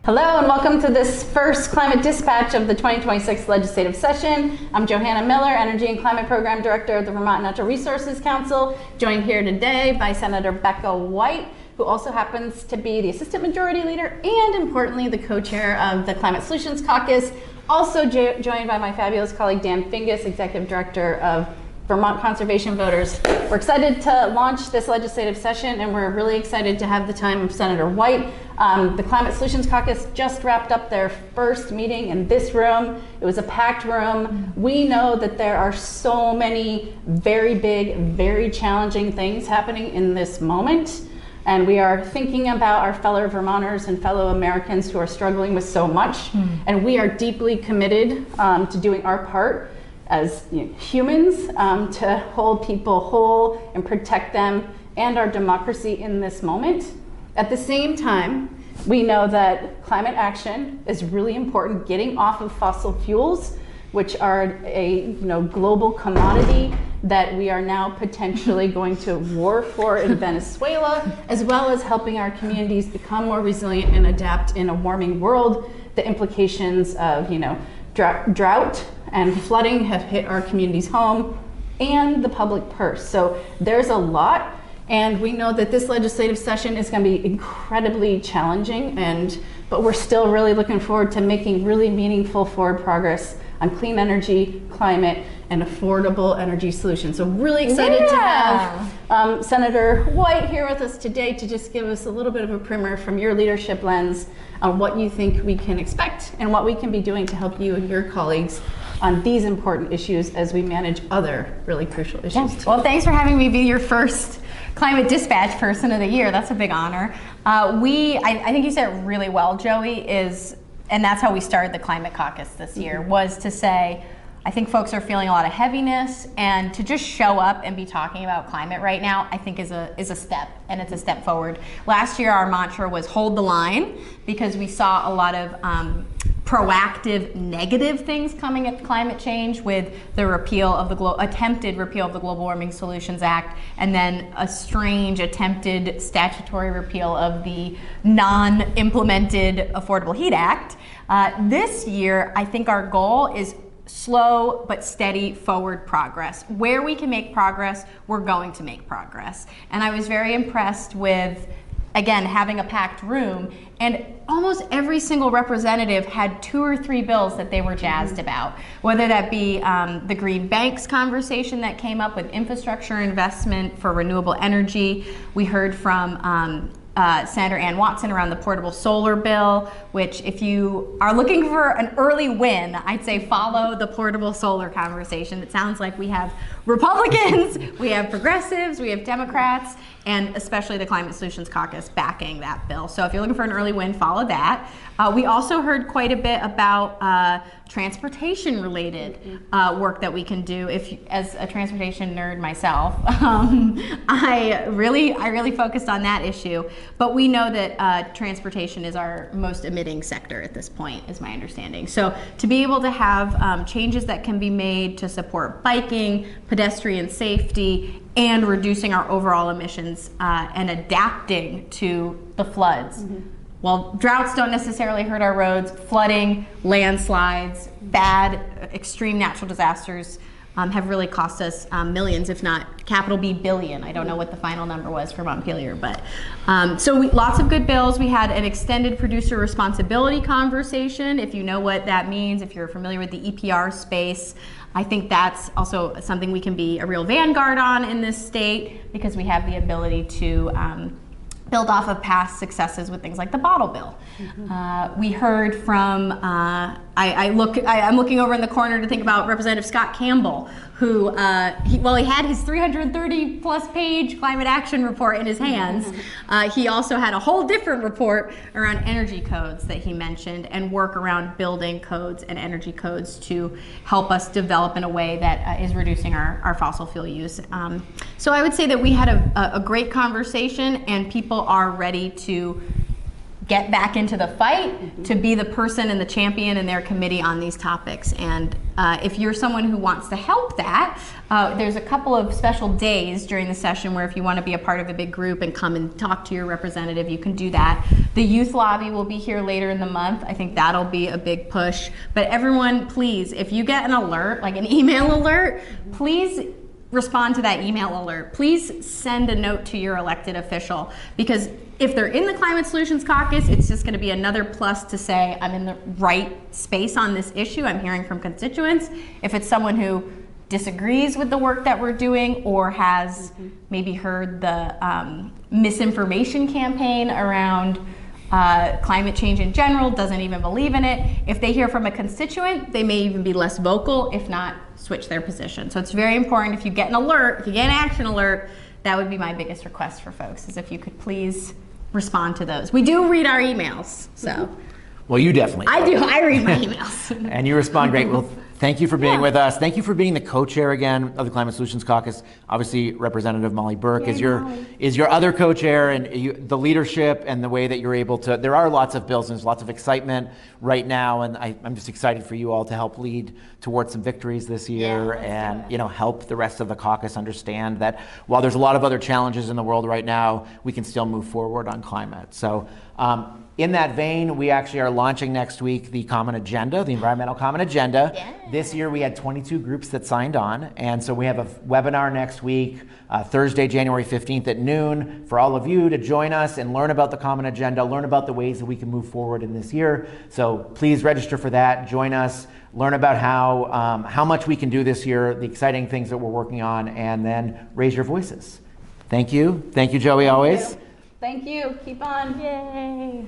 Hello and welcome to this first Climate Dispatch of the 2026 legislative session. I'm Johanna Miller, Energy and Climate Program Director of the Vermont Natural Resources Council, joined here today by Senator Becca White, who also happens to be the Assistant Majority Leader and, importantly, the co-chair of the Climate Solutions Caucus. Also joined by my fabulous colleague Dan Fingus, Executive Director of Vermont Conservation Voters. We're excited to launch this legislative session, and we're really excited to have the time of Senator White. The Climate Solutions Caucus just wrapped up their first meeting in this room. It was a packed room. We know that there are so many very big, very challenging things happening in this moment. And we are thinking about our fellow Vermonters and fellow Americans who are struggling with so much. And we are deeply committed to doing our part as humans to hold people whole and protect them and our democracy in this moment. At the same time, we know that climate action is really important. Getting off of fossil fuels, which are a global commodity that we are now potentially going to war for in Venezuela, as well as helping our communities become more resilient and adapt in a warming world. The implications of drought and flooding have hit our communities home and the public purse. So there's a lot, and we know that this legislative session is going to be incredibly challenging, but we're still really looking forward to making really meaningful forward progress on clean energy, climate, and affordable energy solutions. So really excited to have Senator White here with us today to just give us a little bit of a primer from your leadership lens on what you think we can expect and what we can be doing to help you and your colleagues on these important issues as we manage other really crucial issues. Yes. Well, thanks for having me be your first Climate Dispatch Person of the Year. That's a big honor. I think you said it really well, Joey, and that's how we started the Climate Caucus this year, was to say, I think folks are feeling a lot of heaviness, and to just show up and be talking about climate right now, I think is a step, and it's a step forward. Last year, our mantra was hold the line, because we saw a lot of proactive negative things coming at climate change with the attempted repeal of the Global Warming Solutions Act, and then a strange attempted statutory repeal of the non-implemented Affordable Heat Act. This year, I think our goal is slow but steady forward progress. Where we can make progress, we're going to make progress. And I was very impressed with, again, having a packed room, and almost every single representative had 2 or 3 bills that they were jazzed about, whether that be the Green Banks conversation that came up with infrastructure investment for renewable energy. We heard from Senator Ann Watson around the portable solar bill, which if you are looking for an early win, I'd say follow the portable solar conversation. It sounds like we have Republicans, we have progressives, we have Democrats, and especially the Climate Solutions Caucus backing that bill. So if you're looking for an early win, follow that. We also heard quite a bit about transportation-related work that we can do. As a transportation nerd myself, I really focused on that issue. But we know that transportation is our most emitting sector at this point, is my understanding. So to be able to have changes that can be made to support biking, pedestrian safety, and reducing our overall emissions and adapting to the floods. Well, droughts don't necessarily hurt our roads. Flooding, landslides, bad, extreme natural disasters have really cost us millions, if not capital B billion. I don't know what the final number was for Montpelier, but lots of good bills. We had an extended producer responsibility conversation. If you know what that means, if you're familiar with the EPR space, I think that's also something we can be a real vanguard on in this state, because we have the ability to build off of past successes with things like the bottle bill. We heard from, I'm looking over in the corner to think about Representative Scott Campbell, who, he had his 330 plus page climate action report in his hands. He also had a whole different report around energy codes that he mentioned, and work around building codes and energy codes to help us develop in a way that is reducing our fossil fuel use. So I would say that we had a great conversation, and people are ready to get back into the fight, to be the person and the champion in their committee on these topics. And if you're someone who wants to help that, there's a couple of special days during the session where if you want to be a part of a big group and come and talk to your representative, you can do that. The youth lobby will be here later in the month. I think that'll be a big push. But everyone, please, if you get an alert, like an email alert, please respond to that email alert. Please send a note to your elected official, because if they're in the Climate Solutions Caucus, it's just going to be another plus to say I'm in the right space on this issue. I'm hearing from constituents. If it's someone who disagrees with the work that we're doing or has maybe heard the misinformation campaign around climate change in general, doesn't even believe in it, if they hear from a constituent, they may even be less vocal, if not switch their position. So it's very important, if you get an alert, if you get an action alert, that would be my biggest request for folks, is if you could please respond to those. We do read our emails, so. Well, you definitely. I do, I read my emails. And you respond great. Well, thank you for being with us. Thank you for being the co-chair again of the Climate Solutions Caucus. Obviously, Representative Molly Burke is your other co-chair, and the leadership and the way that you're able to. There are lots of bills and there's lots of excitement right now, and I'm just excited for you all to help lead towards some victories this year, and help the rest of the caucus understand that while there's a lot of other challenges in the world right now, we can still move forward on climate. So. In that vein, we actually are launching next week the Common Agenda, the Environmental Common Agenda. Yeah. This year we had 22 groups that signed on, and so we have a webinar next week, Thursday, January 15th at noon, for all of you to join us and learn about the Common Agenda, learn about the ways that we can move forward in this year. So please register for that, join us, learn about how much we can do this year, the exciting things that we're working on, and then raise your voices. Thank you. Thank you, Joey, always. Thank you. Keep on. Yay.